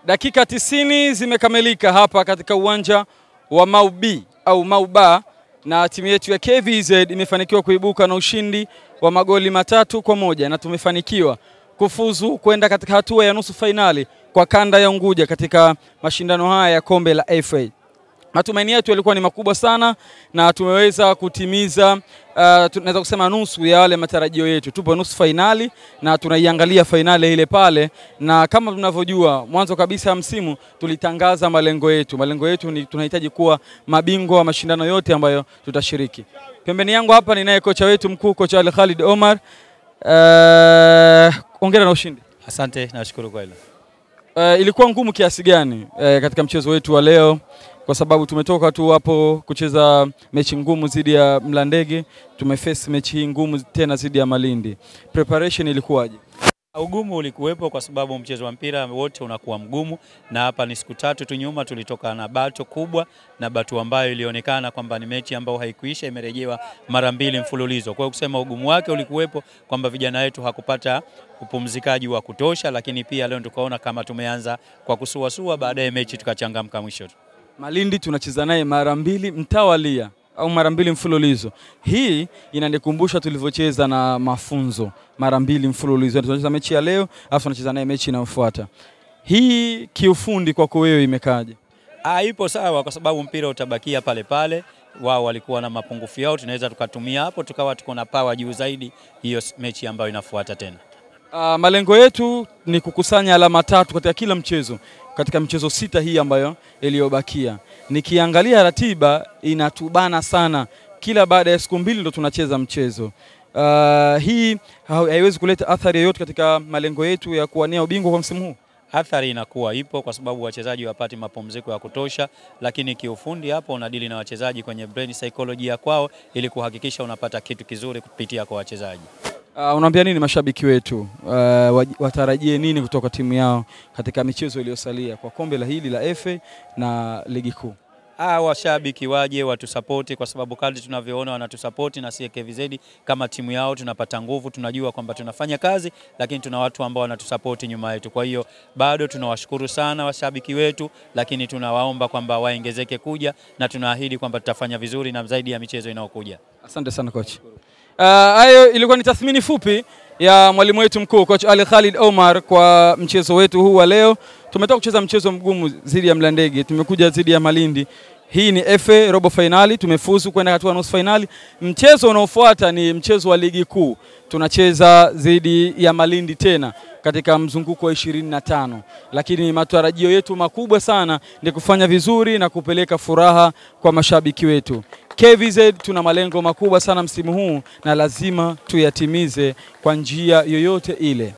Dakika 90 zimekamilika hapa katika uwanja wa Maubi au Mauba, na timu yetu ya KVZ imefanikiwa kuibuka na ushindi wa magoli 3-1 na tumefanikiwa kufuzu kwenda katika hatua ya nusu fainali kwa kanda ya Unguja katika mashindano haya ya kombe la FA. Matumaini yetu yalikuwa ni makubwa sana na tumeweza kutimiza tunaweza kusema nusu ya wale matarajio yetu. Tupo nusu fainali na tunaiangalia fainali ile pale, na kama tunavyojua mwanzo kabisa ya msimu tulitangaza malengo yetu. Malengo yetu ni tunahitaji kuwa mabingwa wa mashindano yote ambayo tutashiriki. Pembeni yangu hapa ninaye kocha wetu mkuu, kocha Ali Khalid Omar. Hongera na ushindi. Asante, nashukuru kwa hilo. Ilikuwa ngumu kiasi gani katika mchezo wetu wa leo? Kwa sababu tumetoka tu hapo kucheza mechi ngumu dhidi ya Mlandege, tumeface mechi hii ngumu tena dhidi ya Malindi. Preparation ilikuwaje? Ugumu ulikuwepo kwa sababu mchezo wa mpira wote unakuwa mgumu, na hapa ni siku 3 tu nyuma tulitoka na bato kubwa, na bato ambayo ilionekana kwamba ni mechi ambayo haikuisha, imerejewa mara 2 mfululizo. Kwa hiyo kusema ugumu wake ulikuwepo kwamba vijana wetu hakupata upumzikaji wa kutosha, lakini pia leo tukaona kama tumeanza kwa kusuasua, baadaye mechi tukachangamka mwisho. Malindi tunacheza naye mara 2 mtawalia au mara 2 mfululizo. Hii inanikumbusha tulivyocheza na Mafunzo mara 2 mfululizo. Tunacheza mechi ya leo afu tunacheza naye mechi inayofuata. Hii kiufundi kwako wewe imekaje? Ipo sawa kwa sababu mpira utabakia pale pale. Wao walikuwa na mapungufu yao, tunaweza tukatumia hapo tukawa tuko na power juu zaidi hiyo mechi ambayo inafuata tena. Malengo yetu ni kukusanya alama 3 katika kila mchezo, katika mchezo 6 hii ambayo iliyobakia. Nikiangalia ratiba inatubana sana, kila baada ya siku 2 ndo tunacheza mchezo. Hii haiwezi kuleta athari yoyote katika malengo yetu ya kuwania ubingwa kwa msimu huu? Athari inakuwa ipo kwa sababu wachezaji wapati mapumziko ya kutosha, lakini kiufundi hapo unadili na wachezaji kwenye brain psychology ya kwao ili kuhakikisha unapata kitu kizuri kupitia kwa wachezaji. Unaambia nini mashabiki wetu? Watarajie nini kutoka timu yao katika michezo iliyosalia kwa kombe la hili la FA na ligi kuu? Washabiki waje watusapoti kwa sababu kadri tunavyoona wanatusapoti, na sisi KVZ kama timu yao tunapata nguvu, tunajua kwamba tunafanya kazi, lakini tuna watu ambao wanatusapoti nyuma yetu. Kwa hiyo bado tunawashukuru sana washabiki wetu, lakini tunawaomba kwamba waongezeke kuja, na tunaahidi kwamba tutafanya vizuri na zaidi ya michezo inayokuja. Asante sana coach. Hayo ilikuwa ni tathmini fupi ya mwalimu wetu mkuu coach Ali Khalid Omar kwa mchezo wetu huu wa leo. Tumetoka kucheza mchezo mgumu dhidi ya Mlandege, tumekuja dhidi ya Malindi. Hii ni FA robo finali, tumefuzu kwenda hatua nusu finali. Mchezo unaofuata ni mchezo wa ligi kuu. Tunacheza dhidi ya Malindi tena katika mzunguko wa 25. Lakini matarajio yetu makubwa sana ni kufanya vizuri na kupeleka furaha kwa mashabiki wetu. KVZ tuna malengo makubwa sana msimu huu na lazima tuyatimize kwa njia yoyote ile.